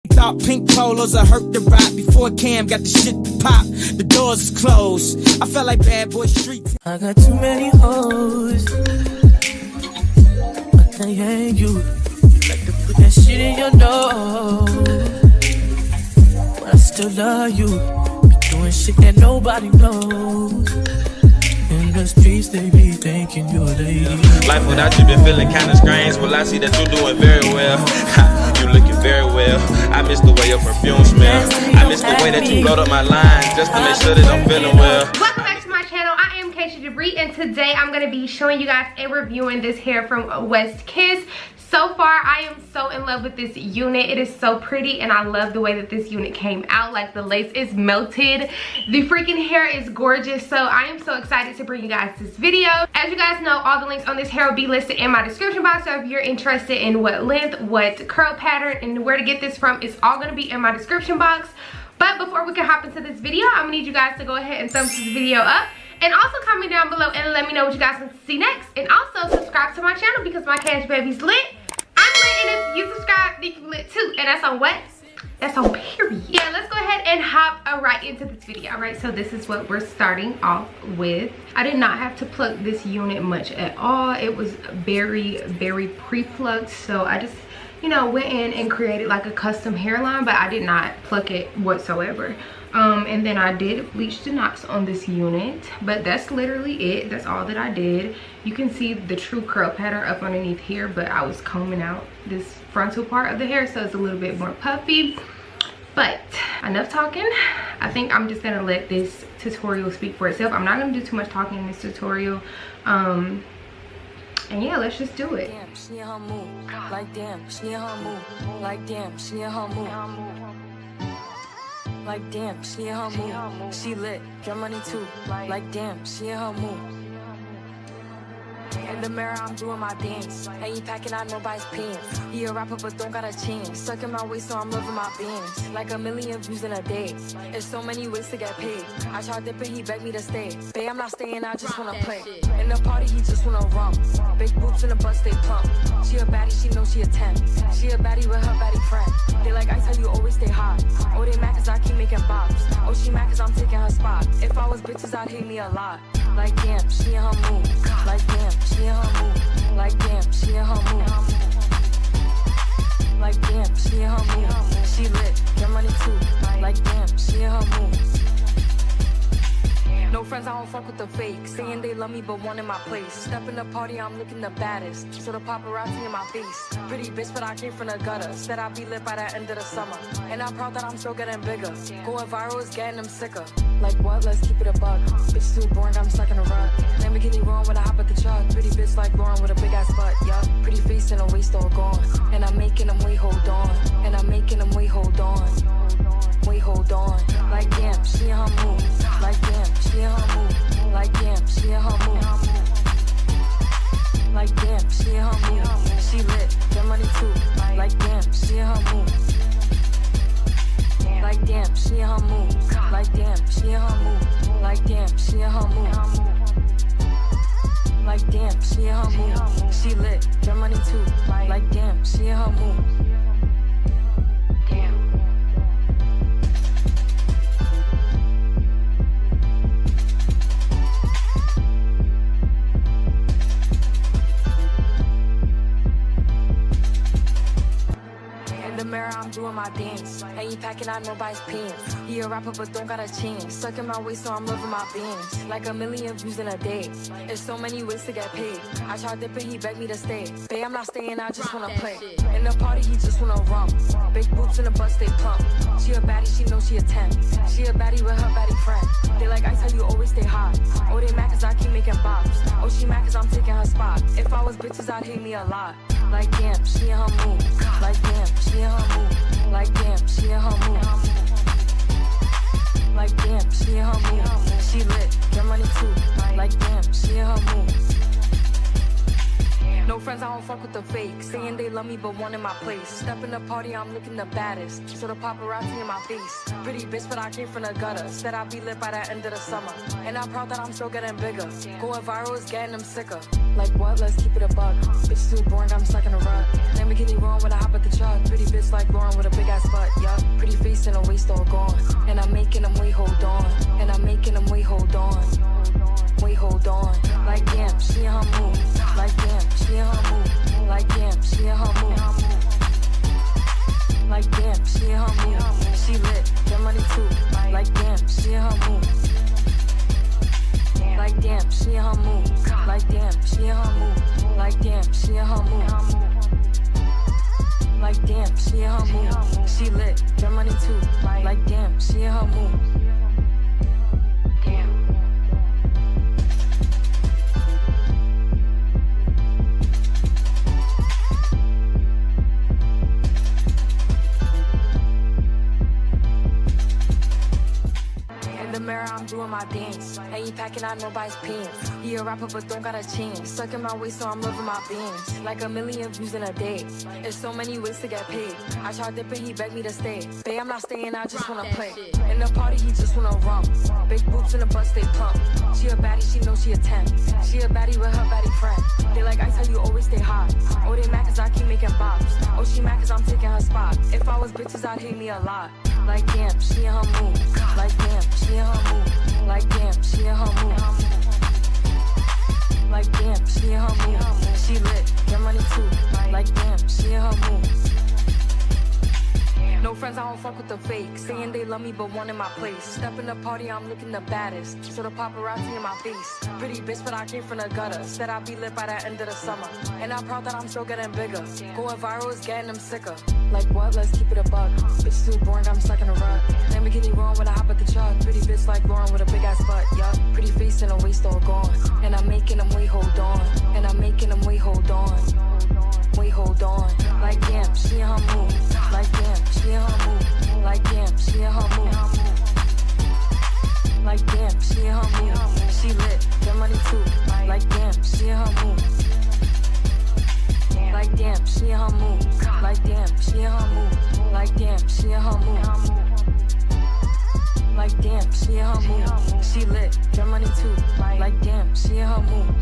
Thought pink polos I hurt the rock before Cam got the shit to pop. The doors is closed. I felt like bad boy street. I got too many hoes. I can't hang you. You like to put that shit in your nose, but I still love you. Be doing shit that nobody knows. In the streets, they be thinking you're a lady. Life without you been feeling kinda strange. Well, I see that you're doing very well. You looking very well. I miss the way your perfume smells. I miss the way that you wrote up my lines just to make sure that I'm feeling well. Welcome back to my channel. I am Kashia Jabre, and today I'm going to be showing you guys and reviewing this hair from WestKiss. So far, I am so in love with this unit. It is so pretty, and I love the way that this unit came out. Like, the lace is melted. The freaking hair is gorgeous. So I am so excited to bring you guys this video. As you guys know, all the links on this hair will be listed in my description box. So if you're interested in what length, what curl pattern, and where to get this from, it's all going to be in my description box. But before we can hop into this video, I'm going to need you guys to go ahead and thumbs this video up. And also comment down below and let me know what you guys want to see next. And also subscribe to my channel because my cash baby's lit. I'm lit, and if you subscribe, then you can be lit too. And that's on what? That's on period. Yeah, let's go ahead and hop right into this video. All right, so this is what we're starting off with. I did not have to pluck this unit much at all. It was very, very pre-plucked. So I just, you know, went in and created like a custom hairline, but I did not pluck it whatsoever. And then I did bleach the knots on this unit, but that's literally it. That's all that I did. You can see the true curl pattern up underneath here, but I was combing out this frontal part of the hair, so it's a little bit more puffy. But enough talking. I think I'm just gonna let this tutorial speak for itself. I'm not gonna do too much talking in this tutorial. And yeah, let's just do it. Damn, she in her mood. Like damn, she in her mood. Like damn, she in her mood. Like damn, she in her mood. She lit, get money too. Like damn, she in her mood. In the mirror, I'm doing my dance. Ain't packing out nobody's pants. He a rapper, but don't got a chance. Sucking my waist, so I'm loving my bands. Like 1 million views in a day. There's so many ways to get paid. I tried dipping, he begged me to stay. Babe, I'm not staying, I just wanna play. In the party, he just wanna rump. Big boobs in the butt, stay plump. She a baddie, she know she a 10. She a baddie with her baddie friend. They like I tell you, always stay hot. Oh, they mad cause I keep making bops. Oh, she mad cause I'm taking her spot. If I was bitches, I'd hate me a lot. Like damn, she in her mood. Like damn, she in her mood. Like damn, she in her mood. Like damn, she in her mood. She lit, get money too. Like damn, she in her mood. No friends, I don't fuck with the fake. Saying they love me, but one in my place. Step in the party, I'm looking the baddest. So the paparazzi in my face. Pretty bitch, but I came from the gutter. Said I'd be lit by the end of the summer. And I'm proud that I'm still getting bigger. Going viral is getting them sicker. Like what? Let's keep it a buck. Bitch too boring, I'm stuck in a rut. Lamborghini roaring when I hop at the truck. Pretty bitch like Lauren with a big ass butt. Yeah, pretty face and a waist all gone. And I'm making them wait, hold on. And I'm making them wait, hold on. Wait, hold on. Like damn, she in her mood. Like damn, she in her mood. Like damn, she in her mood. Like damn, she in her mood. She lit, get money too. Like damn, she in her mood. Like damn, she in her mood. Like damn, she in her mood. Like damn, she in her mood. Like damn, she in her mood. She lit, get money too. Like damn, she in her mood. I'm doing my dance. Ain't packing out nobody's pants. He a rapper, but don't got a chance. Sucking my waist, so I'm loving my bands. Like 1 million views in a day. There's so many ways to get paid. I tried dipping, he begged me to stay. Babe, I'm not staying, I just wanna play. In the party, he just wanna rump. Big boobs in the butt, stay plump. She a baddie, she know she a 10. She a baddie with her baddie friend. They like I tell you, always stay hot. Oh, they mad cause I keep making bops. Oh, she mad cause I'm taking her spot. If I was bitches, I'd hate me a lot. Like damn, she in her mood. Like damn, she in her mood. Like damn, she in her mood. Like damn, she in her mood. She lit, get money too. Like damn, she in her mood. No friends, I don't fuck with the fake. Saying they love love me but one in my place. Step in the party, I'm looking the baddest. So the paparazzi in my face. Pretty bitch, but I came from the gutter. Said I'd be lit by the end of the summer. And I'm proud that I'm still getting bigger. Going viral is getting them sicker. Like what? Let's keep it a buck. Bitch too boring, I'm stuck in a rut. Lamborghini wrong when I hop at the truck. Pretty bitch like Lauren with a big ass butt, yeah. Pretty face and a waist all gone. And I'm making them wait, hold on. And I'm making them wait, hold on. Wait, hold on. Like damn, she in her mood. Like damn, she in her mood. Like damn, she in her mood. Like damn, she in her mood. She lit, get money too. Like damn, she in her mood. Like damn, she in her mood. Like damn, she in her mood. Like damn, she in her mood. Like damn, she in her mood. She lit, get money too. Like damn, she in her mood. I'm doing my dance. Ain't packing out nobody's pants. He a rapper but don't got a chance. Sucking my waist so I'm loving my bands. Like 1 million views in a day. There's so many ways to get paid. I tried dipping, he begged me to stay. Babe, I'm not staying, I just wanna play. In the party, he just wanna rump. Big boobs in the butt, stay plump. She a baddie, she know she a 10. She a baddie with her baddie friend. They like ice, how you always stay hot. Oh, they mad cause I keep making bops. Oh, she mad cause I'm taking her spot. If I was bitches, I'd hate me a lot. Like damn, she in her mood. Like damn, she in her mood. Like damn, she in her mood. Like damn, she in her mood. She lit, get money too. Like damn, she in her mood. No friends, I don't fuck with the fake. Saying they love me, but one in my place. Step in the party, I'm looking the baddest. So the paparazzi in my face. Pretty bitch, but I came from the gutter. Said I'd be lit by the end of the summer. And I'm proud that I'm still getting bigger. Going viral is getting them sicker. Like what? Let's keep it a buck. Bitch too boring, I'm stuck in a rut. Lamborghini wrong when I hop at the truck. Pretty bitch like Lauren with a big ass butt, yeah. Pretty face and a waist all gone. And I'm making them wait, hold on. And I'm making them wait, hold on. Wait, hold on. Like damn, she in her mood. Like damn, she in her mood. Like damn, she in her mood. Like damn, she in her mood. She lit, get money too. Like damn, she in her mood. Like damn, she in her mood. Like damn, she in her mood. Like damn, she in her mood. Like damn, she in her mood. She lit, get money too. Like damn, she in her mood.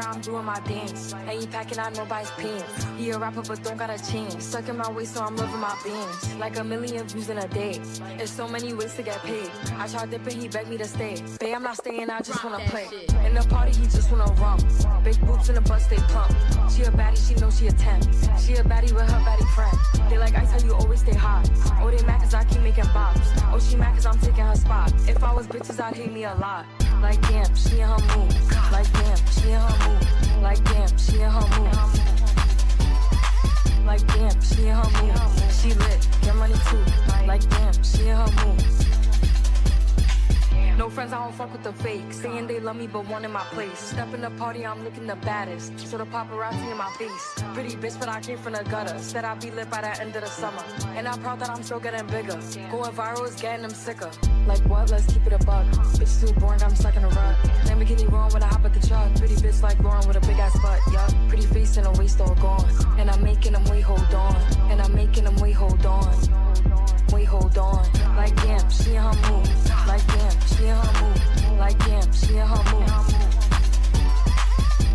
I'm doing my dance. Ain't packing out nobody's pants. He a rapper but don't got a chance. Sucking my waist so I'm loving my bands. Like 1 million views in a day. There's so many ways to get paid. I tried dipping, he begged me to stay. Babe, I'm not staying, I just wanna play. In the party, he just wanna rump. Big boobs in the butt, stay plump. She a baddie, she know she a 10. She a baddie with her baddie friend. They like ice, how you always stay hot. Oh, they mad cause I keep making bops. Oh, she mad cause I'm taking her spot. If I was bitches, I'd hate me a lot. Like damn, she in her mood. Like damn, she in her mood. Like damn, she in her mood. Like damn, she in her mood. She lit, get money too. Like damn, she in her mood. No friends, I don't fuck with the fake. Saying they love me, but one in my place. Step in the party, I'm looking the baddest. So the paparazzi in my face. Pretty bitch, but I came from the gutter. Said I'd be lit by the end of the summer. And I'm proud that I'm still getting bigger. Going viral is getting them sicker. Like what? Let's keep it a buck. Bitch too boring, I'm stuck in a rut. Lamborghini wrong when I hop at the truck. Pretty bitch like Lauren with a big ass butt, yeah. Pretty face and a waist all gone. And I'm making them wait, hold on. And I'm making them wait, hold on. Wait, hold on. Like damn, she in her mood. Like damn, she in her mood. Like damn, she in her mood.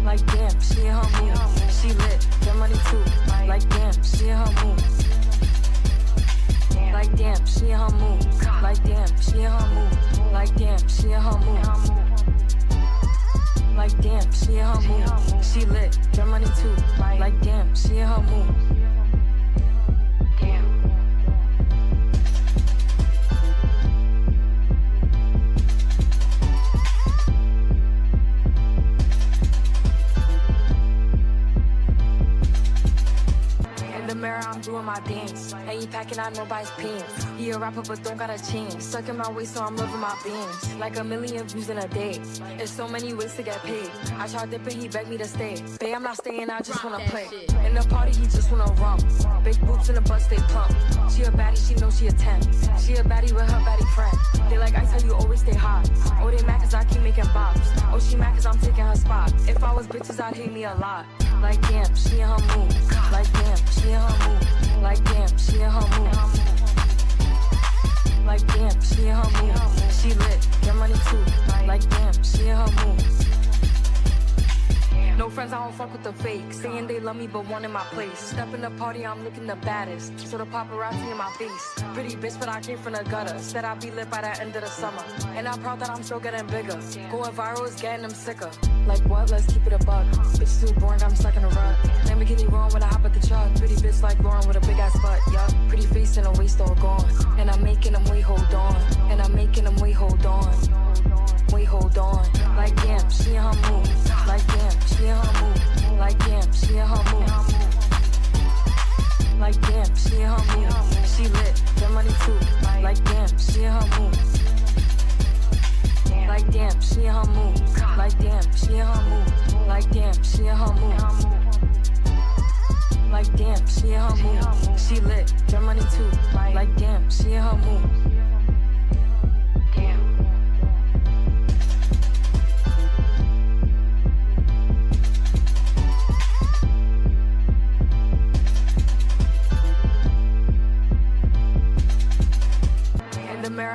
Like damn, she in her mood. She lit, get money too. Like damn, she in her mood. Like damn, she in her mood. Like damn, she in her mood. Like damn, she in her mood. Like damn, she in her mood. She lit, get money too. Like damn, she in her mood. I'm doing my dance. Ain't packing packing out nobody's pants. He a rapper but don't got a chance. Stuck in my waist so I'm loving my bands. Like a million views in a day. There's so many ways to get paid. I tried dipping, he begged me to stay. Babe, I'm not staying, I just wanna play. In the party, he just wanna rump. Big boobs in the butt, stay plump. She a baddie, she knows she a 10. She a baddie with her baddie friend. They like ice, how you always stay hot. Oh, they mad cause I keep making bops. Oh, she mad cause I'm taking her spot. If I was bitches, I'd hate me a lot. Like damn, she in her mood. Like damn, she in her mood. Like damn, she in her mood. Like damn, she in her mood. She lit, get money too. Like damn, she in her mood. No friends, I don't fuck with the fake. Saying they love me, but one in my place. Step in the party, I'm looking the baddest. So the paparazzi in my face. Pretty bitch, but I came from the gutter. Said I'd be lit by the end of the summer. And I'm proud that I'm still getting bigger. Going viral is getting them sicker. Like what? Let's keep it a buck. Bitch too boring, I'm stuck in a rut. Lamborghini wrong when I hop at the truck. Pretty bitch like Lauren with a big ass butt. Yeah, pretty face and a waist all gone. And I'm making them wait, hold on. And I'm making them wait, hold on. Wait, hold on. Like damn, she in her mood. Like damn, she in her mood. Like damn, she in her mood. Like damn, she in her mood. She lit, get money too. Like damn, she in her mood. Like damn, she in her mood. Like damn, she in her mood. Like damn, she in her mood. Like damn, she in her mood. She lit, get money too. Like damn, she in her mood.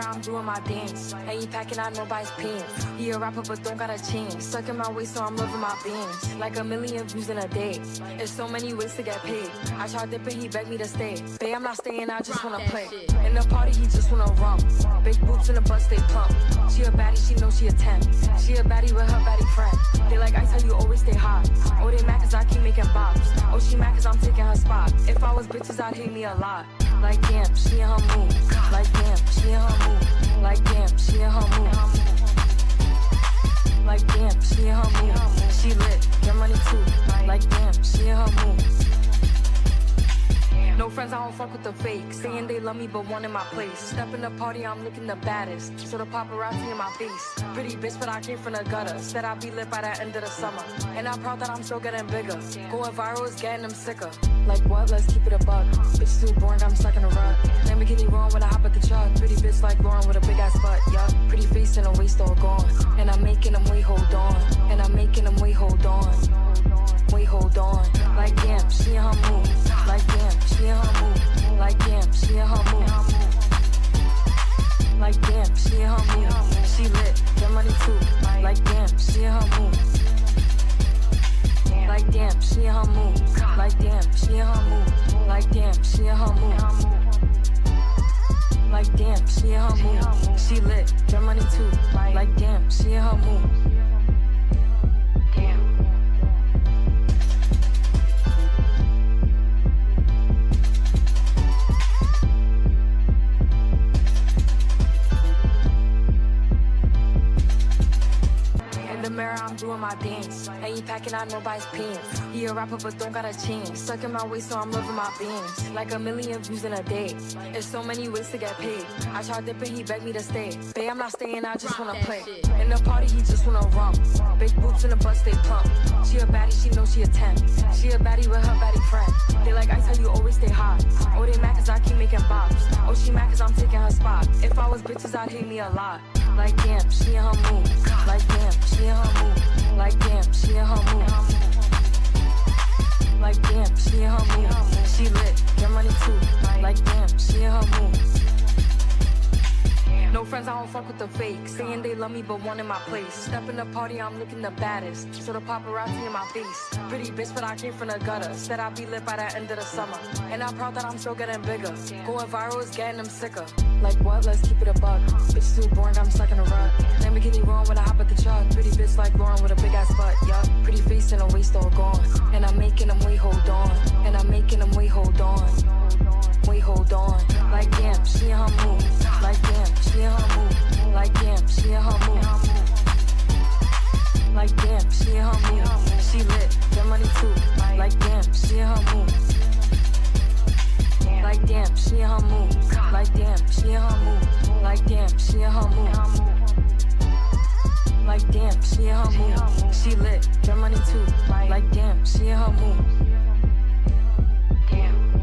I'm doing my dance. Ain't packing out nobody's pants. He a rapper but don't got a chance. Stuck in my waist so I'm loving my bands. Like a million views in a day. There's so many ways to get paid. I tried dipping, he begged me to stay. Babe, I'm not staying, I just wanna play. In the party, he just wanna rump. Big boobs in the butt, stay plump. She a baddie, she knows she a 10. She a baddie with her baddie friend. They like ice, how you always stay hot. Oh, they mad cause I keep making bops. Oh, she mad cause I'm taking her spot. If I was bitches, I'd hate me a lot. Like damn, she in her mood. Like damn, she in her mood. Like damn, she in her mood. Like damn, she in her mood. She lit, get money too. Like damn, she in her mood. No friends, I don't fuck with the fake. Saying they love me, but one in my place. Step in the party, I'm looking the baddest. So the paparazzi in my face. Pretty bitch, but I came from the gutter. Said I'd be lit by the end of the summer. And I'm proud that I'm still getting bigger. Going viral is getting them sicker. Like what? Let's keep it a buck. Bitch too boring, I'm stuck in a rut. Lamborghini wrong when I hop at the truck. Pretty bitch like Lauren with a big ass butt. Yeah, pretty face and a waist all gone. And I'm making them wait, hold on. And I'm making them wait, hold on. Wait, hold on. Like damn, she in her mood. Like damn, she in her mood. Like damn, she in her mood. Like damn, she in her mood. She lit, get money too. Like damn, she in her mood. Like damn, she in her mood. Like damn, she in her mood. Like damn, she in her mood. Like damn, she in her mood. She lit, get money too. Like damn, she in her mood. I'm doing my dance. Ain't packing out nobody's pants. He a rapper but don't got a chance. Stuck in my waist so I'm loving my bands. Like a million views in a day. There's so many ways to get paid. I tried dipping, he begged me to stay. Babe, I'm not staying, I just wanna play. In the party, he just wanna rump. Big boobs in the butt, stay plump. She a baddie, she knows she a 10. She a baddie with her baddie friend. They like ice, how you always stay hot. Oh, they mad cause I keep making bops. Oh, she mad cause I'm taking her spot. If I was bitches, I'd hate me a lot. Like damn, she in her mood. Like damn, she in her mood. Like damn, she in her mood. Like damn, she in her mood. She lit, get money too. Like damn, she in her mood. No friends, I don't fuck with the fake. Saying they love me, but one in my place. Step in the party, I'm looking the baddest. So the paparazzi in my face. Pretty bitch, but I came from the gutter. Said I'd be lit by the end of the summer. And I'm proud that I'm still getting bigger. Going viral is getting them sicker. Like what? Let's keep it a buck. Bitch too boring, I'm stuck in a rut. Lamborghini wrong when I hop at the truck. Pretty bitch like Lauren with a big ass butt. Yeah, pretty face and a waist all gone. And I'm making them wait, hold on. And I'm making them wait, hold on. Wait, hold on. Like damn, she in her mood. Like damn, she in her mood. Like damn, she in her mood. Like damn, she in her mood. She lit, get money too. Like damn, she in her mood. Like damn, she in her mood. She lit, your money too. Like damn, she in her mood. Damn.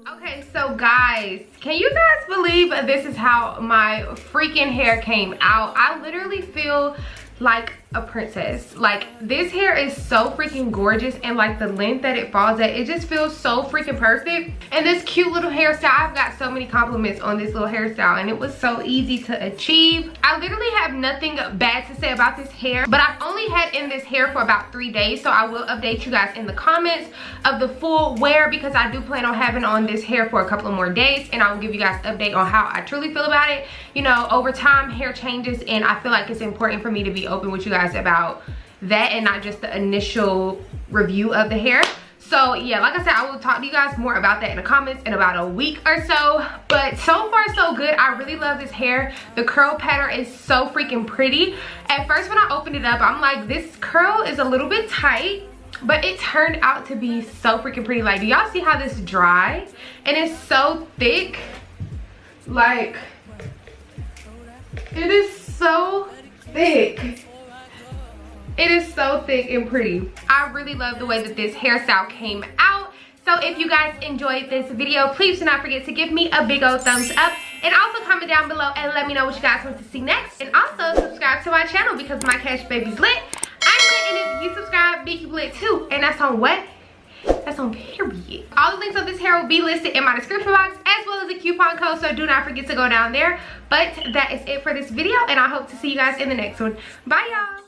Okay, so guys, can you guys believe this is how my freaking hair came out? I literally feel like a princess. Like, this hair is so freaking gorgeous, and like the length that it falls at, it just feels so freaking perfect. And this cute little hairstyle, I've got so many compliments on this little hairstyle, and it was so easy to achieve. I literally have nothing bad to say about this hair, but I've only had in this hair for about 3 days, so I will update you guys in the comments of the full wear, because I do plan on having on this hair for a couple of more days, and I will give you guys an update on how I truly feel about it. You know, over time hair changes, and I feel like it's important for me to be open with you guys about that and not just the initial review of the hair. So yeah, like I said, I will talk to you guys more about that in the comments in about a week or so. But so far so good. I really love this hair. The curl pattern is so freaking pretty. At first when I opened it up, I'm like, this curl is a little bit tight, but it turned out to be so freaking pretty. Like, do y'all see how this dry? And it's so thick. Like, it is so thick. It is so thick and pretty. I really love the way that this hairstyle came out. So if you guys enjoyed this video, please do not forget to give me a big old thumbs up, and also comment down below and let me know what you guys want to see next. And also subscribe to my channel, because my cash baby's lit. I'm lit, and if you subscribe, Big You lit too. And that's on what? That's on period. All the links of this hair will be listed in my description box, as well as a coupon code, so do not forget to go down there. But that is it for this video, and I hope to see you guys in the next one. Bye y'all.